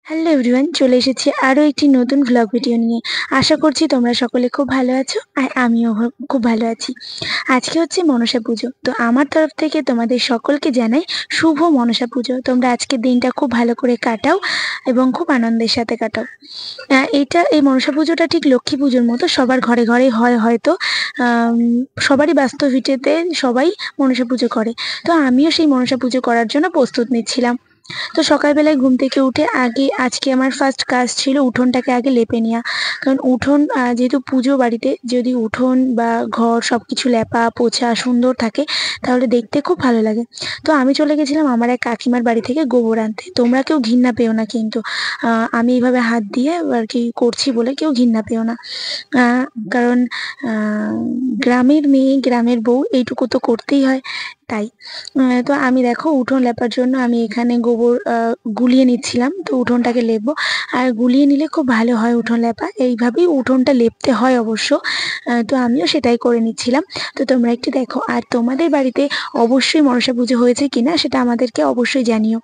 Hello everyone, চলে এসেছি আরো একটি নতুন ভ্লগ ভিডিও নিয়ে। আশা করছি তোমরা সকলে খুব ভালো আছো আর আমিও খুব ভালো আছি। আজকে হচ্ছে মনসা পুজো, তো আমার তরফ থেকে তোমাদের সকলকে জানাই শুভ মনসা পুজো। তোমরা আজকের দিনটা খুব ভালো করে কাটাও এবং খুব আনন্দের সাথে কাটাও। এই মনসা পুজোটা ঠিক লক্ষ্মী পুজোর মতো সবার ঘরে ঘরে হয় হয়তো। আম, সবারই বাস্তবিকতাতে সবাই মনসা পুজো করে। তো আমিও সেই মনসা পুজো করার জন্য প্রস্তুত নিচ্ছিলাম। তো সকালবেলায় ঘুম থেকে উঠে আগে আজকে আমার ফার্স্ট কাজ ছিল উঠোনটাকে আগে লেপে নেওয়া। কারণ উঠোন যেহেতু পুজো বাড়িতে, যদি উঠোন বা ঘর সবকিছু লেপা পোছা সুন্দর থাকে তাহলে দেখতে খুব ভালো লাগে। তো আমি চলে গেছিলাম আমার এক কাকিমার বাড়ি থেকে গোবর আনতে। তোমরা কেউ ঘৃণা পেও না কিন্তু, আমি এইভাবে হাত দিয়ে আর কি করছি বলে কেউ ঘৃণা পেও না। কারণ গ্রামের মেয়ে গ্রামের বউ এইটুকু তো করতেই হয়। তাই তো আমি দেখো উঠোন লেপার জন্য আমি এখানে গোবর গুলিয়ে নিচ্ছিলাম। তো উঠোনটাকে লেপবো, আর গুলিয়ে নিলে খুব ভালো হয় উঠোন লেপা। এইভাবেই উঠোনটা লেপতে হয় অবশ্য। তো আমিও সেটাই করে নিচ্ছিলাম। তো তোমরা একটু দেখো, আর তোমাদের বাড়িতে অবশ্যই মনসা পুজো হয়েছে কিনা সেটা আমাদেরকে অবশ্যই জানিও।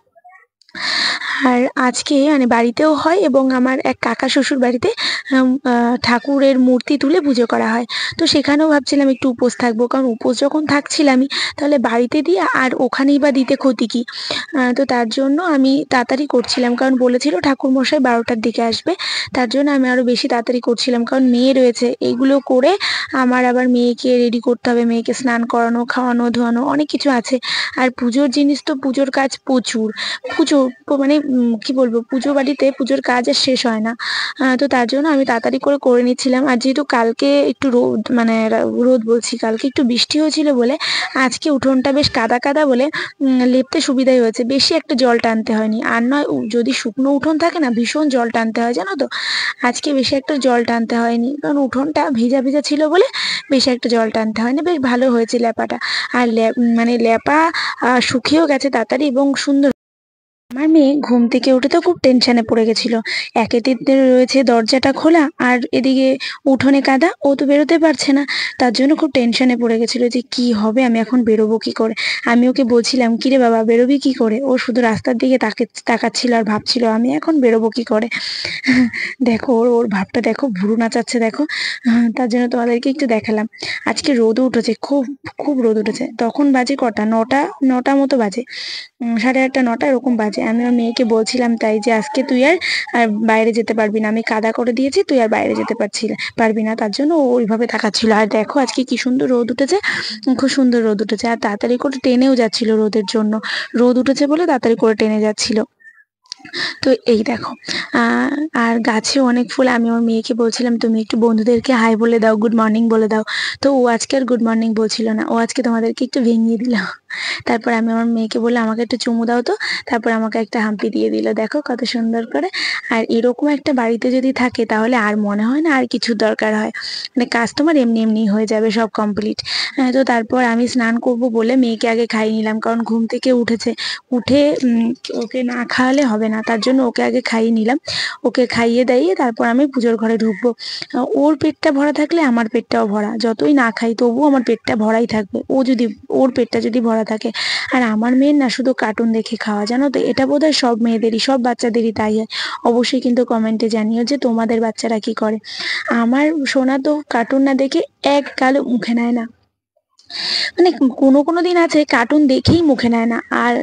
আর আজকে মানে বাড়িতেও হয় এবং আমার এক কাকা শ্বশুর বাড়িতে ঠাকুরের মূর্তি তুলে পুজো করা হয়। তো সেখানেও ভাবছিলাম একটু উপোস থাকবো, কারণ উপোস যখন থাকছিলামই তাহলে বাড়িতে দিয়ে আর ওখানেই বা দিতে ক্ষতি কি। তো তার জন্য আমি তাড়াতাড়ি করছিলাম, কারণ বলেছিল ঠাকুর মশাই 12টার দিকে আসবে। তার জন্য আমি আরো বেশি তাড়াতাড়ি করছিলাম, কারণ মেয়ে রয়েছে, এইগুলো করে আমার আবার মেয়েকে রেডি করতে হবে, মেয়েকে স্নান করানো খাওয়ানো ধোয়ানো অনেক কিছু আছে। আর পুজোর জিনিস তো পুজোর কাজ প্রচুর। পুজো মানে কি বলবো, পুজো বাড়িতে পুজোর কাজ আর শেষ হয় না। তো তার জন্য আমি তাড়াতাড়ি করে করে নিচ্ছিলাম। আর যেহেতু কালকে একটু রোদ মানে রোদ বলছি, কালকে একটু বৃষ্টি হয়েছিল বলে আজকে উঠোনটা বেশ কাদা কাদা বলে লেপতে সুবিধাই হয়েছে, বেশি একটা জল টানতে হয়নি। আর নয় যদি শুকনো উঠোন থাকে না ভীষণ জল টানতে হয় জানো তো। আজকে বেশি একটা জল টানতে হয়নি, কারণ উঠোনটা ভিজা ভিজা ছিল বলে বেশি একটা জল টানতে হয়নি, বেশ ভালো হয়েছে লেপাটা। আর মানে লেপা শুকিয়েও গেছে তাড়াতাড়ি এবং সুন্দর। আমার মেয়ে ঘুম থেকে উঠে তো খুব টেনশনে পড়ে গেছিল। একেতে রয়েছে দরজাটা খোলা, আর এদিকে উঠোনে কাদা, ও তো বেরোতে পারছে না। তার জন্য খুব টেনশনে পড়ে গেছিল যে কি হবে, আমি এখন বেরোবো কি করে। আমি ওকে বলছিলাম কিরে বাবা বেরোবি কি করে, ও শুধু রাস্তার দিকে তাকাচ্ছিল আর ভাবছিল আমি এখন বেরোবো কি করে। দেখো ওর ওর ভাবটা দেখো, ভুরু নাচাচ্ছে দেখো। তার জন্য তোমাদেরকে একটু দেখালাম। আজকে রোদও উঠেছে, খুব খুব রোদ উঠেছে। তখন বাজে কটা, নটা নটা মতো বাজে। 8:30 9টা এরকম বাজে। আমি আমার মেয়েকে বলছিলাম তাই যে আজকে তুই আর বাইরে যেতে পারবি না, আমি কাদা করে দিয়েছি, তুই আর বাইরে যেতে পারবি না। তার জন্য ও ওইভাবে তাকাচ্ছিল। আর দেখো আজকে কি সুন্দর রোদ উঠেছে, খুব সুন্দর রোদ উঠেছে। আর তাড়াতাড়ি করে টেনেও যাচ্ছিল রোদের জন্য, রোদ উঠেছে বলে তাড়াতাড়ি করে টেনে যাচ্ছিল। তো এই দেখো আর গাছেও অনেক ফুল। আমি আমার মেয়েকে বলছিলাম তুমি একটু বন্ধুদেরকে হাই বলে দাও, গুড মর্নিং বলে দাও। তো ও আজকে আর গুড মর্নিং বলছিল না, ও আজকে তোমাদেরকে একটু ভেঙিয়ে দিল। তারপর আমি আমার মেয়েকে বললাম আমাকে একটু চুমু দাও তো। তারপর আমাকে একটা হাম্পি দিয়ে দিল, দেখো কত সুন্দর করে। আর এরকম একটা বাড়িতে যদি থাকে তাহলে আর মনে হয় না আর কিছুর দরকার হয়, মানে কাজ তোমার এমনি এমনি হয়ে যাবে সব কমপ্লিট। তো তারপর আমি স্নান করব বলে মেয়েকে আগে খাইয়ে নিলাম, কারণ ঘুম থেকে উঠেছে। উঠে ওকে না খাওয়ালে হবে না, তার জন্য ওকে আগে খাইয়ে নিলাম। ওকে খাইয়ে দাইয়ে তারপর আমি পুজোর ঘরে ঢুকবো। ওর পেটটা ভরা থাকলে আমার পেটটাও ভরা, যতই না খাই তবুও আমার পেটটা ভরাই থাকবে। ওর পেটটা যদি ভরা থাকে। আর আমার মেয়ের না শুধু কার্টুন দেখে খাওয়া, জানো তো, এটা বোধহয় সব মেয়েদেরই সব বাচ্চাদেরই তাই হয়। অবশ্যই কিন্তু কমেন্টে জানিও যে তোমাদের বাচ্চারা কি করে। আমার সোনা তো কার্টুন না দেখে এক গালও মুখে নেয় না। মানে কোনো কোনো দিন আছে কার্টুন দেখেই মুখে নেয় না, আর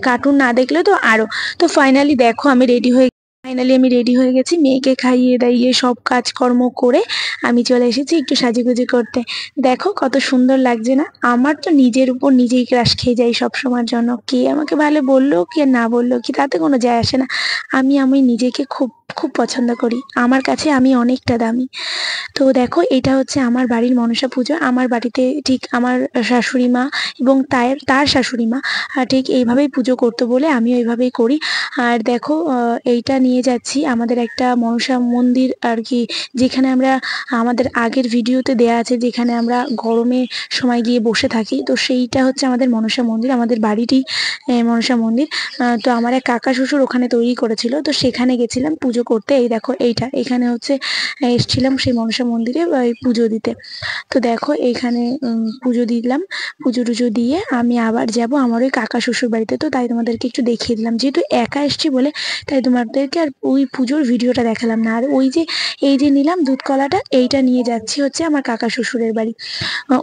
কার্টুন না দেখলে তো আরো। তো ফাইনালি আমি রেডি হয়ে গেছি, মেয়েকে খাইয়ে দাইয়ে সব কাজকর্ম করে আমি চলে এসেছি একটু সাজুগুজু করতে। দেখো কত সুন্দর লাগছে না। আমার তো নিজের উপর নিজেই ক্রাশ খেয়ে যাই সব সময়ের জন্য, কে আমাকে ভালো বললো কি আর না বললো কি তাতে কোনো যায় আসে না। আমি নিজেকে খুব খুব পছন্দ করি, আমার কাছে আমি অনেকটা দামি। তো দেখো এটা হচ্ছে আমার বাড়ির মনসা পুজো। আমার বাড়িতে ঠিক আমার শাশুড়ি মা এবং তার শাশুড়ি মা ঠিক এইভাবেই পুজো করতো বলে আমিও এইভাবেই করি। আর দেখো এইটা নিয়ে যাচ্ছি আমাদের একটা মনসা মন্দির আর কি, যেখানে আমরা আমাদের আগের ভিডিওতে দেয়া আছে যেখানে আমরা গরমের সময় গিয়ে বসে থাকি। তো সেইটা হচ্ছে আমাদের মনসা মন্দির, আমাদের বাড়িটি মনসা মন্দির। তো আমার এক কাকা শ্বশুর ওখানে তৈরি করেছিল, তো সেখানে গেছিলাম পুজো পুজো করতে। এই দেখো এইটা, এখানে হচ্ছে এসছিলাম সেই মনসা মন্দিরে পুজো দিতে। তো দেখো এইখানে পুজো দিলাম, পুজো টুজো দিয়ে আমি আবার যাব আমার ওই কাকা শ্বশুর বাড়িতে। তো তাই তোমাদেরকে একটু দেখিয়ে দিলাম, যেহেতু একা এসছি বলে তাই তোমাদেরকে আর ওই পুজোর ভিডিওটা দেখালাম না। আর ওই যে এই যে নিলাম দুধ কলাটা, এইটা নিয়ে যাচ্ছি হচ্ছে আমার কাকা শ্বশুরের বাড়ি।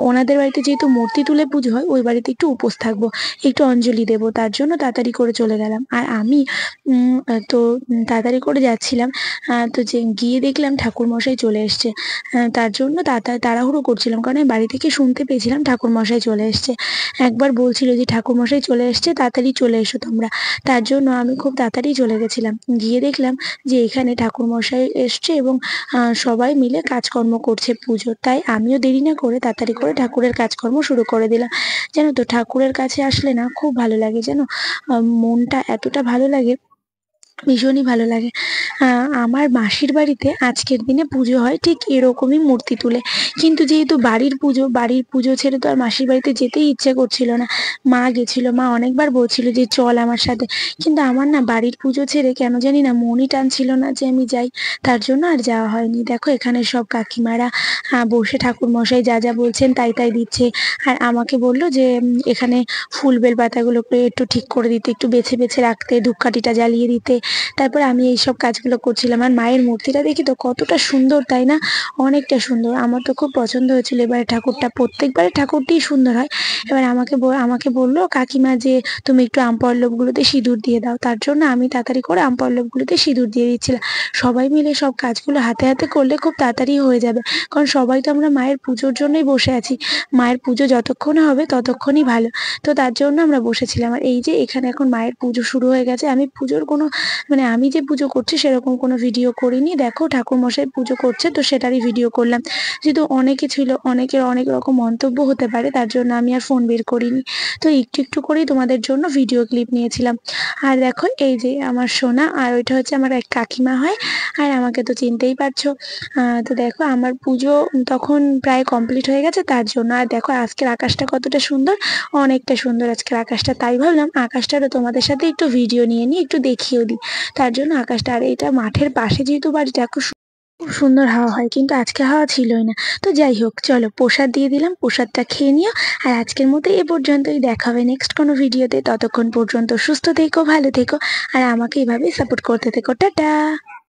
ওনাদের বাড়িতে যেহেতু মূর্তি তুলে পুজো হয়, ওই বাড়িতে একটু উপোস থাকবো, একটু অঞ্জলি দেবো, তার জন্য তাড়াতাড়ি করে চলে গেলাম। আর আমি তো তাড়াতাড়ি করে যাচ্ছিলাম, তো যে গিয়ে দেখলাম ঠাকুরমশাই চলে এসছে। তার জন্য তাড়াহুড়ো করছিলাম, কারণ আমি বাড়ি থেকে শুনতে পেয়েছিলাম ঠাকুরমশাই চলে এসছে। একবার বলছিল যে ঠাকুরমশাই চলে এসছে, তাড়াতাড়ি চলে এসো তোমরা। তার জন্য আমি খুব তাড়াতাড়ি চলে গেছিলাম। গিয়ে দেখলাম যে এখানে ঠাকুরমশাই এসছে এবং সবাই মিলে কাজকর্ম করছে পুজোর। তাই আমিও দেরি না করে তাড়াতাড়ি করে ঠাকুরের কাজকর্ম শুরু করে দিলাম। জানো তো, ঠাকুরের কাছে আসলে না খুব ভালো লাগে, জানো, মনটা এতটা ভালো লাগে, ভীষণই ভালো লাগে। আমার মাসির বাড়িতে আজকের দিনে পুজো হয় ঠিক এরকমই মূর্তি তুলে, কিন্তু যেহেতু বাড়ির পুজো ছেড়ে তো আর মাসির বাড়িতে যেতেই ইচ্ছে করছিল না। মা গেছিল, মা অনেকবার বলছিল যে চল আমার সাথে, কিন্তু আমার না বাড়ির পুজো ছেড়ে কেন জানি না মনই টানছিল না যে আমি যাই, তার জন্য আর যাওয়া হয়নি। দেখো এখানে সব কাকিমারা বসে ঠাকুর মশাই যা যা বলছেন তাই তাই দিচ্ছে। আর আমাকে বললো যে এখানে ফুল বেল পাতাগুলোকে একটু ঠিক করে দিতে, একটু বেছে বেছে রাখতে, ধূপকাঠিটা জ্বালিয়ে দিতে। তারপরে আমি এইসব কাজগুলো করছিলাম। আর মায়ের মূর্তিটা দেখি তো কতটা সুন্দর, তাই না? অনেকটা সুন্দর, আমার তো খুব পছন্দ হয়েছিল এবারে ঠাকুরটা। প্রত্যেকবারে ঠাকুরটিই সুন্দর হয়। এবার আমাকে বললো কাকিমা যে তুমি একটু আম পল্লবগুলোতে সিঁদুর দিয়ে দাও। তার জন্য আমি তাড়াতাড়ি করে আম পল্লবগুলোতে সিঁদুর দিয়ে দিচ্ছিলাম। সবাই মিলে সব কাজগুলো হাতে হাতে করলে খুব তাড়াতাড়ি হয়ে যাবে, কারণ সবাই তো আমরা মায়ের পুজোর জন্যই বসে আছি। মায়ের পুজো যতক্ষণ হবে ততক্ষণই ভালো। তো তার জন্য আমরা বসেছিলাম। আর এই যে এখানে এখন মায়ের পুজো শুরু হয়ে গেছে। আমি পুজোর কোনো মানে আমি যে পুজো করছি সেরকম কোনো ভিডিও করিনি। দেখো ঠাকুরমশাই পুজো করছে তো সেটারই ভিডিও করলাম। যেহেতু অনেকে ছিল, অনেকের অনেক রকম মন্তব্য হতে পারে, তার জন্য আমি আর ফোন বের করিনি। তো একটু একটু করেই তোমাদের জন্য ভিডিও ক্লিপ নিয়েছিলাম। আর দেখো এই যে আমার সোনা, আর ওইটা হচ্ছে আমার এক কাকিমা হয়। আর আমাকে তো চিনতেই পারছো। তো দেখো আমার পুজো তখন প্রায় কমপ্লিট হয়ে গেছে, তার জন্য। আর দেখো আজকের আকাশটা কতটা সুন্দর, অনেকটা সুন্দর আজকের আকাশটা। তাই ভাবলাম আকাশটারও তোমাদের সাথে একটু ভিডিও নিয়ে নিই, একটু দেখিয়েও দিই। তার জন্য আকাশটা, আর এটা মাঠের পাশে যেহেতু বাড়িটা, খুব খুব সুন্দর হাওয়া হয়, কিন্তু আজকে হাওয়া ছিলই না। তো যাই হোক, চলো প্রসাদ দিয়ে দিলাম, প্রসাদটা খেয়ে নিও। আর আজকের মতো এ পর্যন্তই, দেখা হবে নেক্সট কোনো ভিডিওতে। ততক্ষণ পর্যন্ত সুস্থ থেকো, ভালো থেকো, আর আমাকে এভাবেই সাপোর্ট করতে থেকো। টাটা।